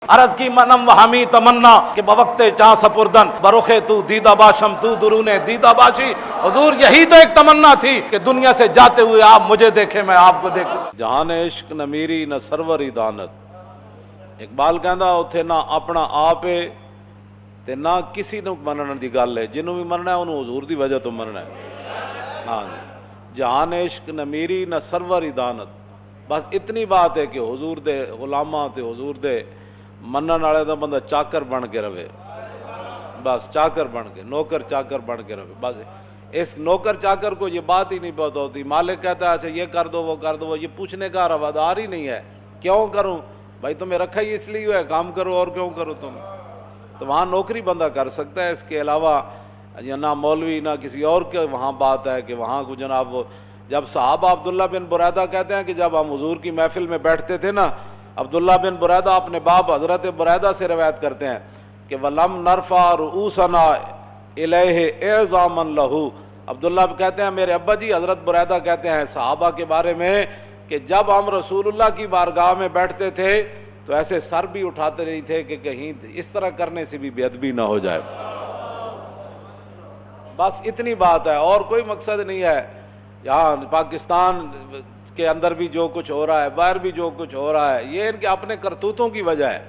عرض کی منم و ہمی تمنا کہ بوقت چاں سپردن بروخے تو دیدہ باشم تو درونے دیدہ باشی. حضور یہی تو ایک تمنا تھی کہ دنیا سے جاتے ہوئے آپ مجھے دیکھیں میں آپ کو دیکھوں. جہان عشق نہ میری نہ سروری دانت. اقبال کہندا اوتھے نہ اپنا آپ ہے تے نہ کسی نو منن دی گل ہے. جنوں بھی مننا ہے انہوں حضور دی وجہ تو مننا ہے. ہاں جہان عشق نہ میری نہ سروری دانت. بس اتنی بات ہے کہ حضور دے غلاماں تے حضور دے منن والے دا بندہ چاکر بن کے رہے. بس چاکر بن کے نوکر چاکر بن کے رہے. بس اس نوکر چاکر کو یہ بات ہی نہیں پتہ ہوتی. مالک کہتا ہے اچھا یہ کر دو وہ کر دو, یہ پوچھنے کا روادار ہی نہیں ہے. کیوں کروں بھائی, تمہیں رکھا ہی اس لیے ہے کام کرو اور کیوں کرو تم. تو وہاں نوکری بندہ کر سکتا ہے, اس کے علاوہ نہ مولوی نہ کسی اور کے وہاں بات ہے کہ وہاں کو جناب. جب صحابہ عبداللہ بن بريدہ کہتے ہیں کہ جب ہم حضور کی محفل میں بیٹھتے تھے نا, عبداللہ بن بريدہ اپنے باپ حضرت بريدہ سے روایت کرتے ہیں کہ وَلَمْ نَرْفَعْ رُؤُوسَنَا إِلَيْهِ إِعْظَامًا لَهُ. عبداللہ کہتے ہیں میرے ابا جی حضرت بريدہ کہتے ہیں صحابہ کے بارے میں کہ جب ہم رسول اللہ کی بارگاہ میں بیٹھتے تھے تو ایسے سر بھی اٹھاتے نہیں تھے کہ کہیں اس طرح کرنے سے بھی بے ادبی نہ ہو جائے. بس اتنی بات ہے اور کوئی مقصد نہیں ہے. یہاں پاکستان کے اندر بھی جو کچھ ہو رہا ہے, باہر بھی جو کچھ ہو رہا ہے, یہ ان کے اپنے کرتوتوں کی وجہ ہے.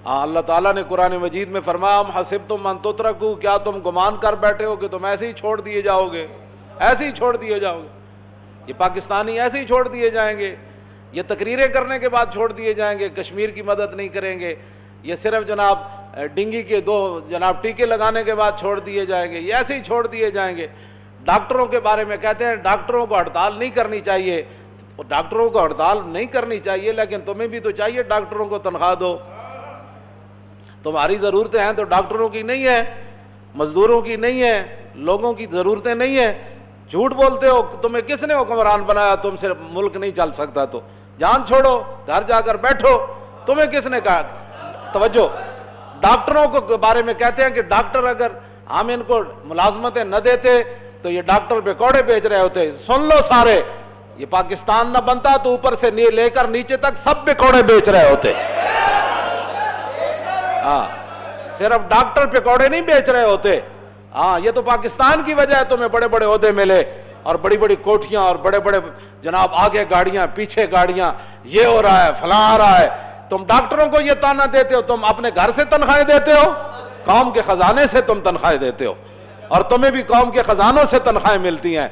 ہاں اللہ تعالیٰ نے قرآن مجید میں فرمایا ہم حسبتم ان تترکوا, کیا تم گمان کر بیٹھے ہو کہ تم ایسے ہی چھوڑ دیے جاؤ گے, ایسے ہی چھوڑ دیے جاؤ گے. یہ پاکستانی ایسے ہی چھوڑ دیے جائیں گے, یہ تقریریں کرنے کے بعد چھوڑ دیے جائیں گے, کشمیر کی مدد نہیں کریں گے, یہ صرف جناب ڈنگی کے 2 جناب ٹیکے لگانے کے بعد چھوڑ دیے جائیں گے, یہ ایسے ہی چھوڑ دیے جائیں گے. ڈاکٹروں کے بارے میں کہتے ہیں ڈاکٹروں کو ہڑتال نہیں کرنی چاہیے. ڈاکٹروں کو ہڑتال نہیں کرنی چاہیے لیکن تمہیں بھی تو چاہیے ڈاکٹروں کو تنخواہ دو. تمہاری ضرورتیں ہیں تو ڈاکٹروں کی نہیں ہے, مزدوروں کی نہیں ہے, لوگوں کی ضرورتیں نہیں ہیں. جھوٹ بولتے ہو. تمہیں کس نے حکمران بنایا تم سے ملک نہیں چل سکتا؟ تو جان چھوڑو, گھر جا کر بیٹھو. تمہیں کس نے کہا؟ توجہ, ڈاکٹروں کو بارے میں کہتے ہیں کہ ڈاکٹر اگر ہم ان کو ملازمتیں نہ دیتے تو یہ ڈاکٹر پکوڑے بیچ رہے ہوتے. سن لو سارے, یہ پاکستان نہ بنتا تو اوپر سے لے کر نیچے تک سب پکوڑے بیچ رہے ہوتے. ہاں صرف ڈاکٹر پکوڑے نہیں بیچ رہے ہوتے. ہاں یہ تو پاکستان کی وجہ ہے تمہیں بڑے بڑے عہدے ملے اور بڑی بڑی کوٹھیاں اور بڑے بڑے جناب آگے گاڑیاں پیچھے گاڑیاں, یہ ہو رہا ہے فلاں آ رہا ہے. تم ڈاکٹروں کو یہ تانا دیتے ہو, تم اپنے گھر سے تنخواہیں دیتے ہو, قوم کے خزانے سے تم تنخواہیں دیتے ہو اور تمہیں بھی قوم کے خزانوں سے تنخواہیں ملتی ہیں.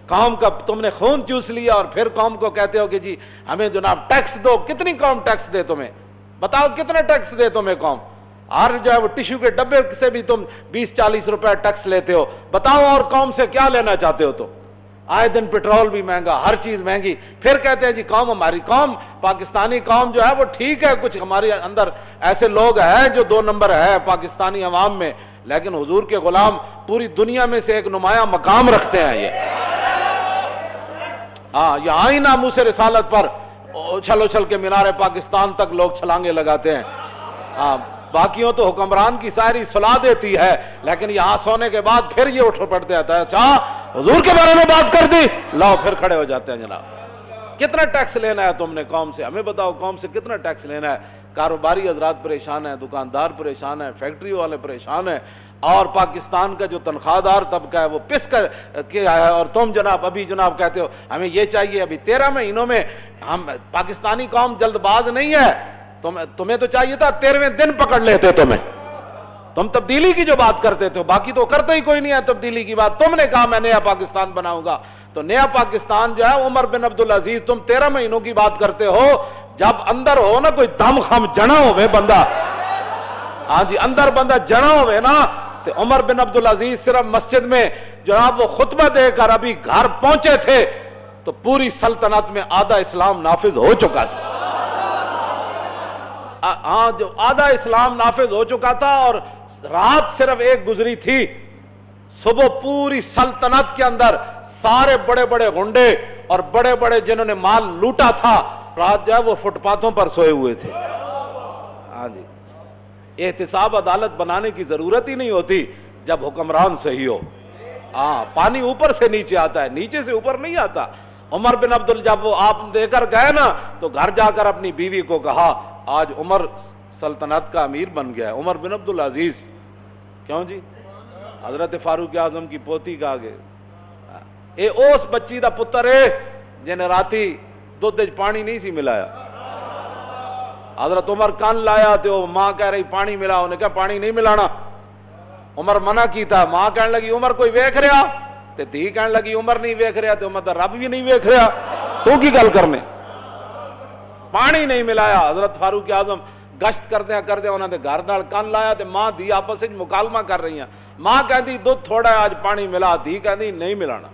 قوم کا تم نے خون چوس لیا اور پھر قوم کو کہتے ہو کہ جی ہمیں جناب ٹیکس دو. کتنی قوم ٹیکس دے تمہیں؟ بتاؤ کتنے ٹیکس دے تمہیں قوم؟ ہر جو ہے وہ ٹیشو کے ڈبے سے بھی تم 20-40 روپے ٹیکس لیتے ہو. بتاؤ اور قوم سے کیا لینا چاہتے ہو؟ تو آئے دن پیٹرول بھی مہنگا, ہر چیز مہنگی. پھر کہتے ہیں جی قوم, ہماری قوم پاکستانی قوم جو ہے وہ ٹھیک ہے, کچھ ہمارے اندر ایسے لوگ ہیں جو 2 نمبر ہے پاکستانی عوام میں, لیکن حضور کے غلام پوری دنیا میں سے ایک نمایاں مقام رکھتے ہیں. یہ ہاں یہاں ہی ناموس رسالت پر اچھل اچھل کے مینار پاکستان تک لوگ چھلانگے لگاتے ہیں. ہاں باقیوں تو حکمران کی ساری صلاح دیتی ہے, لیکن یہاں سونے کے بعد پھر یہ اٹھ پڑتے ہیں اچھا حضور کے بارے میں بات کر دی, لاؤ پھر کھڑے ہو جاتے ہیں. جناب کتنا ٹیکس لینا ہے تم نے قوم سے؟ ہمیں بتاؤ قوم سے کتنا ٹیکس لینا ہے؟ کاروباری حضرات پریشان ہیں, دکاندار پریشان ہیں, فیکٹری والے پریشان ہیں, اور پاکستان کا جو تنخواہ دار طبقہ ہے وہ پس کر کے آیا ہے. اور تم جناب ابھی جناب کہتے ہو ہمیں یہ چاہیے. ابھی 13 مہینوں میں ہم پاکستانی قوم جلد باز نہیں ہے. تمہیں تو چاہیے تھا 13ویں دن پکڑ لیتے. تم تبدیلی کی جو بات کرتے تھے, باقی تو کرتے ہی کوئی نہیں ہے تبدیلی کی بات. تم نے کہا میں نیا پاکستان بناؤں گا, تو نیا پاکستان جو ہے عمر بن عبدالعزیز, تم 13 مہینوں کی بات کرتے ہو. جب اندر ہو نا کوئی دم خم جنا ہوئے بندہ, ہاں جی اندر بندہ جنا ہوئے نا, تو عمر بن عبدالعزیز صرف مسجد میں جناب وہ خطبہ دے کر ابھی گھر پہنچے تھے تو پوری سلطنت میں آدھا اسلام نافذ ہو چکا تھا. ہاں جو آدھا اسلام نافذ ہو چکا تھا, اور رات صرف ایک گزری تھی. صبح پوری سلطنت کے اندر سارے بڑے بڑے غنڈے اور بڑے بڑے جنہوں نے مال لوٹا تھا, رات جو ہے وہ فٹ پاتھوں پر سوئے ہوئے تھے. ہاں جی احتساب عدالت بنانے کی ضرورت ہی نہیں ہوتی جب حکمران صحیح ہو. ہاں پانی اوپر سے نیچے آتا ہے, نیچے سے اوپر نہیں آتا. عمر بن جب وہ آپ دے کر گئے نا, تو گھر جا کر اپنی بیوی کو کہا آج عمر سلطنت کا امیر بن گیا ہے، عمر بن عبدالعزیز. کیوں جی؟ حضرت فاروق اعظم کی پوتی کا آگے اے اس بچی دا پتر ہے جن راتی دودھ پانی نہیں سی ملایا. حضرت عمر کان لایا تو ماں کہہ رہی پانی ملا، انہیں کہا پانی نہیں ملانا. عمر منع کیتا، ماں کہنے لگی عمر کوئی ویکھ رہا، تے دھی کہنے لگی عمر نہیں ویکھ رہا، تے عمر دا رب بھی نہیں ویکھ رہا، تو کی گل کرنے. پانی نہیں ملایا. حضرت فاروق اعظم گشت کردیا انہوں نے گھر نال کان لایا تے ماں دھی آپس وچ مکالمہ کر رہی ہیں. ماں کہندی دودھ تھوڑا ہے آج پانی ملا، دھی کہندی نہیں ملانا.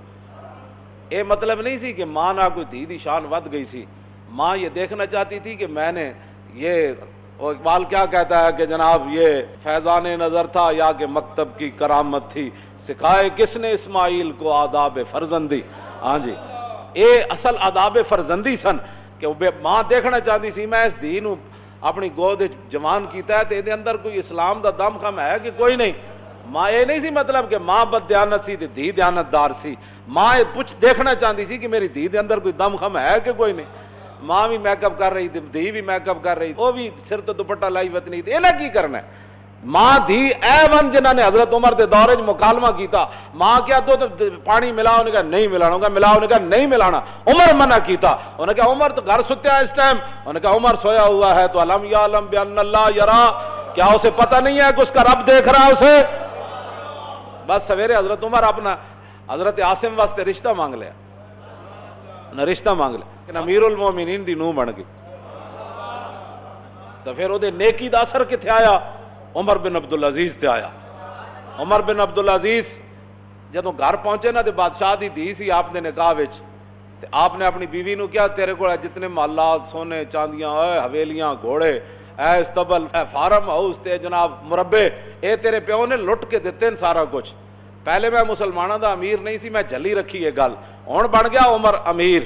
یہ مطلب نہیں سی کہ ماں نہ کوئی دھی دی شان ود گئی سی. ماں یہ دیکھنا چاہتی تھی کہ میں نے یہ، اقبال کیا کہتا ہے کہ جناب یہ فیضان نظر تھا یا کہ مکتب کی کرامت تھی، سکھائے کس نے اسماعیل کو آداب فرزندی. ہاں جی، یہ اصل آداب فرزندی سن کہ ماں دیکھنا چاہتی سی میں اس دھی نو اپنی گود جوان کیتا ہے تے دے اندر کوئی اسلام دا دم خم ہے کہ کوئی نہیں. ماں یہ نہیں سی مطلب کہ ماں بد دیانت سی تے دھی دیانت دار سی. ماں پوچھ دیکھنا چاہتی سی کہ میری دھی دے اندر کوئی دم خم ہے کہ کوئی نہیں. ماں بھی میک اپ کر رہی تھی، دھی بھی میک اپ کر رہی تھی، وہ بھی سر تو دوپٹہ لائی وطنی تھی. انہیں کی کرنا ہے؟ ماں دھی اے ون جنہوں نے حضرت عمر دے دورے مکالمہ کیتا. ماں کیا تو پانی ملا، انہیں کہا نہیں ملانا، انہیں کہا ملا، انہیں کہا نہیں ملانا. عمر منع کیتا، انہیں کہا عمر تو گھر سوتا ہے اس ٹائم، انہیں کہا عمر سویا ہوا ہے تو علم یعلم بان اللہ یرا، کیا اسے پتہ نہیں ہے کہ اس کا رب دیکھ رہا ہے اسے. بس سویرے حضرت عمر اپنا حضرت عاصم واسطے رشتہ مانگ لیا، رشتہ مانگ لیا کہ امیر المومنین دی نو بن گئی. تو پھر وہ نیکی دا اثر کتنے آیا؟ عمر بن عبدالعزیز تے آیا. عمر بن عبدالعزیز جدوں گھر پہنچے نا تے بادشاہ دی دھی سی آپ نے نکاح وچ، تے آپ نے اپنی بیوی نو کیا تیرے کو جتنے محلات سونے چاندیاں اے حویلیاں گھوڑے اے استبل اے فارم ہاؤس تے جناب مربے اے تیرے پیو نے لٹ کے دیتے سارا کچھ. پہلے میں مسلمانوں دا امیر نہیں سی، میں جھلی رکھی یہ گل، ہن بن گیا عمر امیر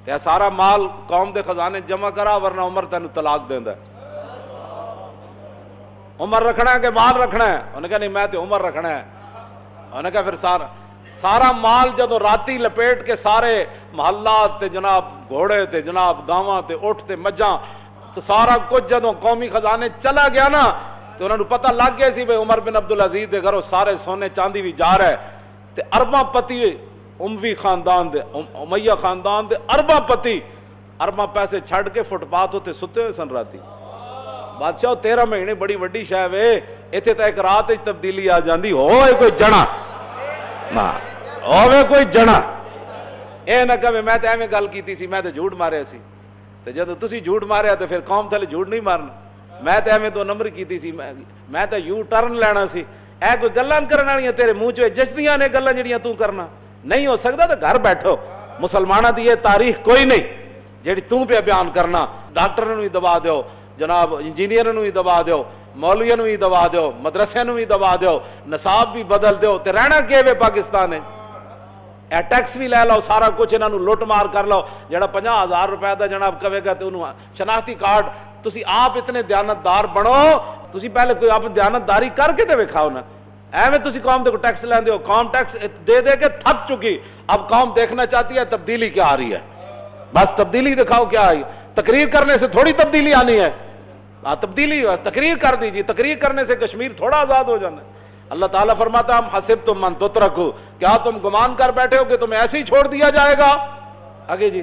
تے سارا مال قوم دے خزانے جمع کرا ورنہ عمر تینوں طلاق دیندا ہے. عمر رکھنا ہے کہ مال رکھنا ہے؟ انہوں نے کہا نہیں میں تے عمر رکھنا ہے. انہوں نے کہا پھر سارا مال جدو راتی لپیٹ کے سارے محلات تے جناب گھوڑے تے جناب گاواں تے اٹھ تے مجھاں تو سارا کچھ جدو قومی خزانے چلا گیا نا تو انہوں نے پتہ لگ گیا سی بھئی عمر بن عبدالعزیز دے گھروں سارے سونے چاندی بھی جا رہے تے ارباں پتی اموی خاندان دے امیہ خاندان دے ارباں پتی ارباں پیسے چھڑ کے فٹ پاتھ ہوتے ستے ہوئے سن راتی. بادشاہ 13 مہینے بڑی وڈی شے وے، ایتھے تے ایک رات وچ تبدیلی آ جاندی ہوئے کوئی جنا نا ہوئے کوئی جنا. اے نہ کہ میں تے ایویں گل کیتی سی، میں تے جھوٹ ماریا سی، تے جدوں تسی جھوٹ ماریا تے پھر قوم تھلے جھوٹ نہیں مارنا. میں تے ایویں 2 نمبر کیتی سی، میں تے یو ٹرن لینا سی. اے کوئی گلاں کرن والیاں تیرے منہ چ جچدیاں نے گلاں جڑیاں تو کرنا نہیں ہو سکدا تے گھر بیٹھو. مسلماناں دی یہ تاریخ کوئی نہیں جیڑی تو پہ بیان کرنا. ڈاکٹراں نوں بھی دبا دیو، جناب انجینئراں نوں بھی دبا دیو، مولویاں نوں بھی دبا دیو، مدرسے نوں بھی دبا دیو، نصاب بھی بدل دیو تے رہنا کی وے پاکستان ہے. اے ٹیکس بھی لے لو، سارا کچھ انہاں نوں لٹ مار کر لو. جڑا 50,000 روپے دا جناب کہے گا تے انہوں شناختی کارڈ. تسی آپ اتنے دیانتدار بنو، تسی پہلے کوئی آپ دیانتداری کر کے تے وکھاؤ نا. ایویں تسی قوم دے کو ٹیکس لیندے ہو، قوم ٹیکس دے دے کے تھک چکی. اب قوم دیکھنا چاہتی ہے تبدیلی کیا آ رہی ہے. بس تبدیلی دکھاؤ کیا آئی. تقریر کرنے سے تھوڑی تبدیلی آنی ہے. تبدیلی تقریر کر دیجیے، تقریر کرنے سے کشمیر تھوڑا آزاد ہو جانا ہے. اللہ تعالیٰ فرماتا ہم حسبتم من تترکوا، کیا تم گمان کر بیٹھے ہو کہ تمہیں ایسے ہی چھوڑ دیا جائے گا؟ آگے جی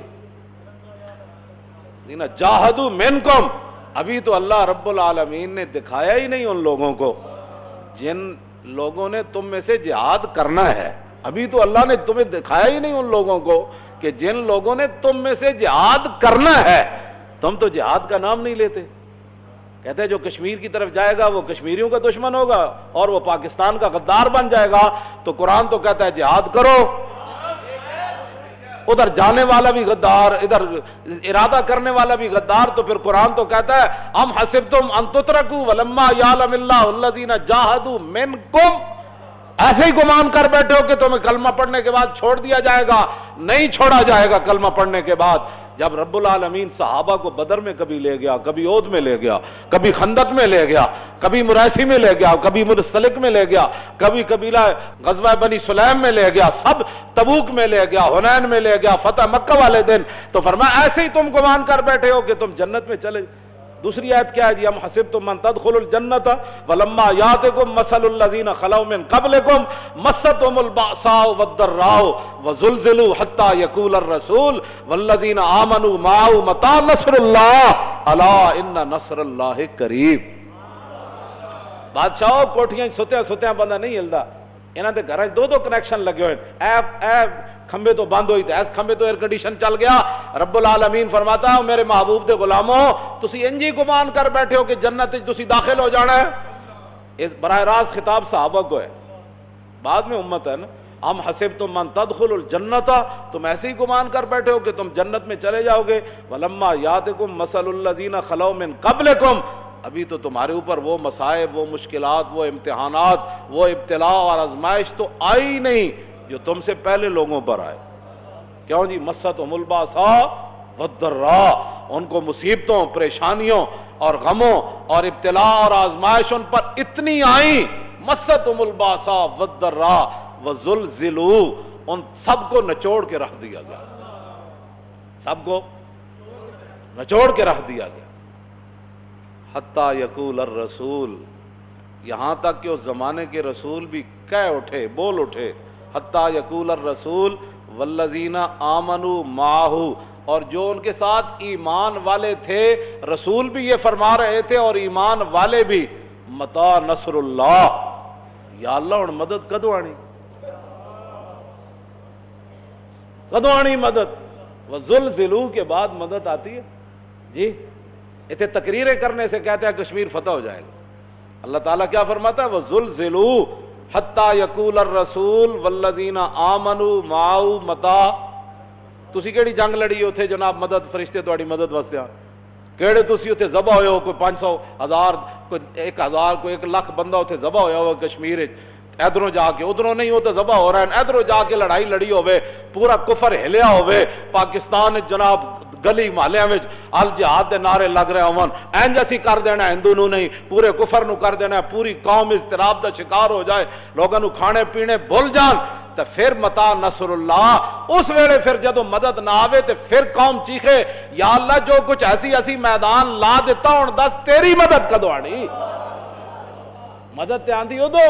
جاہدوا منکم، ابھی تو اللہ رب العالمین نے دکھایا ہی نہیں ان لوگوں کو جن لوگوں نے تم میں سے جہاد کرنا ہے. ابھی تو اللہ نے تمہیں دکھایا ہی نہیں ان لوگوں کو کہ جن لوگوں نے تم میں سے جہاد کرنا ہے. تم تو جہاد کا نام نہیں لیتے. کہتے ہیں جو کشمیر کی طرف جائے گا وہ کشمیریوں کا دشمن ہوگا اور وہ پاکستان کا غدار بن جائے گا. تو قرآن تو کہتا ہے جہاد کرو. ادھر جانے والا بھی غدار، ادھر ارادہ کرنے والا بھی غدار. تو پھر قرآن تو کہتا ہے ام حسبتم ان تترکوا ولما یعلم اللہ الذین جاہدوا منکم، ایسے ہی گمان کر بیٹھے ہو کہ تمہیں کلمہ پڑھنے کے بعد چھوڑ دیا جائے گا. نہیں چھوڑا جائے گا کلمہ پڑھنے کے بعد. جب رب العالمین صحابہ کو بدر میں کبھی لے گیا، کبھی احد میں لے گیا، کبھی خندق میں لے گیا، کبھی مریسی میں لے گیا، کبھی منسلک میں لے گیا، کبھی قبیلہ غزوہ بنی سلیم میں لے گیا، سب تبوک میں لے گیا، حنین میں لے گیا، فتح مکہ والے دن، تو فرمایا ایسے ہی تم گمان کر بیٹھے ہو کہ تم جنت میں چلے. دوسری آیت کیا ہے جی؟ ام حسبتم من تدخلوا الجنۃ ولما یاتکم مثل الذین خلوا من قبلکم مستهم البأساء والضراء وزلزلوا حتى يقول الرسول والذین آمنوا معه متى نصر اللہ الا ان نصر اللہ قریب۔ بادشاہ کوٹھیاں ستیاں بندہ نہیں ہلدا، انہاں دے گھراں دو کنیکشن لگے ہوئے، اے کھمبے تو بند ہوئی تے اس کھمبے تو ایئر کنڈیشن چل گیا۔ رب العالمین فرماتا ہے میرے محبوب دے غلاموں تسی انجی گمان کر بیٹھے ہو کہ جنت وچ تسی داخل ہو جانا ہے۔ اس براہ راست خطاب صحابہ کو ہے، بعد میں امت ہے نا۔ ام حسبتم من تدخلوا الجنۃ، تم ایسے ہی گمان کر بیٹھے ہو کہ تم جنت میں چلے جاؤ گے۔ ولما یاتکم مثل الذین خلوا من قبلکم، ابھی تو تمہارے اوپر وہ مصائب، وہ مشکلات، وہ امتحانات، وہ ابتلاء اور آزمائش تو آئی نہیں جو تم سے پہلے لوگوں پر آئے۔ کیوں جی؟ مستہم الباساء والضراء، ان کو مصیبتوں، پریشانیوں اور غموں اور ابتلاء اور آزمائش ان پر اتنی آئیں، مستہم الباساء والضراء وزلزلوا، ان سب کو نچوڑ کے رکھ دیا گیا، سب کو نچوڑ کے رکھ دیا گیا۔ حتیٰ یقول الرسول، یہاں تک کہ اس زمانے کے رسول بھی کہہ اٹھے، بول اٹھے، حتیٰ یقول الرسول والذین آمنوا معہ، اور جو ان کے ساتھ ایمان والے تھے، رسول بھی یہ فرما رہے تھے اور ایمان والے بھی، متی نصر اللہ، یا اللہ اور مدد کدو آنی، کدو آنی مدد؟ وزلزلوا کے بعد مدد آتی ہے جی۔ اتنے تقریریں کرنے سے کہتے ہیں کشمیر فتح ہو جائے گا۔ اللہ تعالیٰ کیا فرماتا ہے؟ وزلزلوا حتیٰ یقول الرسول والذین آمنوا معہ متی، تسی کیڑی جنگ لڑی اتھے جناب مدد فرشتے تہاڈی مدد واسطے آ، کیڑے تسی اتھے ذبح ہوئے ہو، کوئی 500 1000 کوئی 1000 کوئی 1 لاکھ بندہ اتھے ذبح ہویا ہوا کشمیر، ادھروں جا کے ادھروں نہیں ہوتا ذبح ہو رہا ہے، ادھروں جا کے لڑائی لڑی ہوئے، پورا کفر ہلیا ہوئے، پاکستان جناب گلی محلیاں وچ الجہاد دے نعرے لگ رہے ہون، اینج اسی کر دینا ہندو نو نہیں پورے کفر نو کر دینا، پوری قوم اضطراب دا شکار ہو جائے، لوگاں نو کھانے پینے بھول جان، تو پھر متی نصر اللہ، اس ویلے پھر جدو مدد نہ آوے تو پھر قوم چیخے یا اللہ جو کچھ ایسی میدان لا دیتا ہوں دس تیری مدد کدو آنی؟ مدد تے آندی ادو،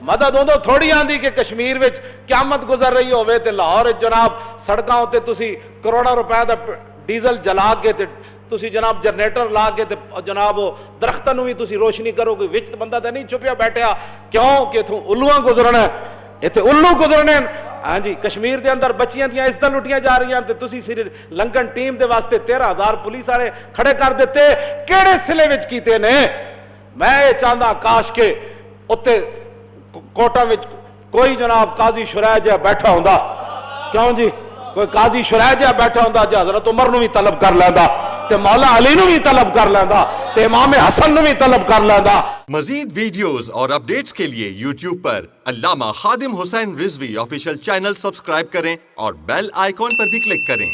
مدد ادو تھوڑی آندی کہ کشمیر وچ قیامت گزر رہی ہوئے تے لاہور جناب سڑکاں تے تسی کروڑا روپے دا ڈیزل جلا کے تے تسی جناب جنریٹر لا کے تے جناب درختاں نو بھی تسی روشنی کرو گے، وچ بندہ تے نہیں چھپیا بیٹھیا، کیوں کہ اتھوں الواں گزرنا ہے، ایتھے الو گزرنے۔ ہاں جی، کشمیر دے اندر بچیاں دیاں عزتاں لٹیاں جا رہی ہیں تے تسی صرف لنکن ٹیم دے واسطے 13,000 پولیس والے کھڑے کر دیتے، کیڑے سلے وچ کیتے نے؟ میں چاہندا کاش کے اوتے کوٹا وچ کوئی جناب قاضی شرح جہا بیٹھا ہوندا، کیوں جی؟ کوئی قاضی شرح جہا بیٹھا ہوندا جو حضرت عمر نو بھی طلب کر لیندا، تے مولا علی نو بھی طلب کر لیندا، تے امام حسن نو بھی طلب کر لیندا۔ مزید ویڈیوز اور اپڈیٹس کے لیے یوٹیوب پر علامہ Khadim Hussain Rizvi official channel subscribe کریں اور بیل آئیکن پر بھی کلک کریں۔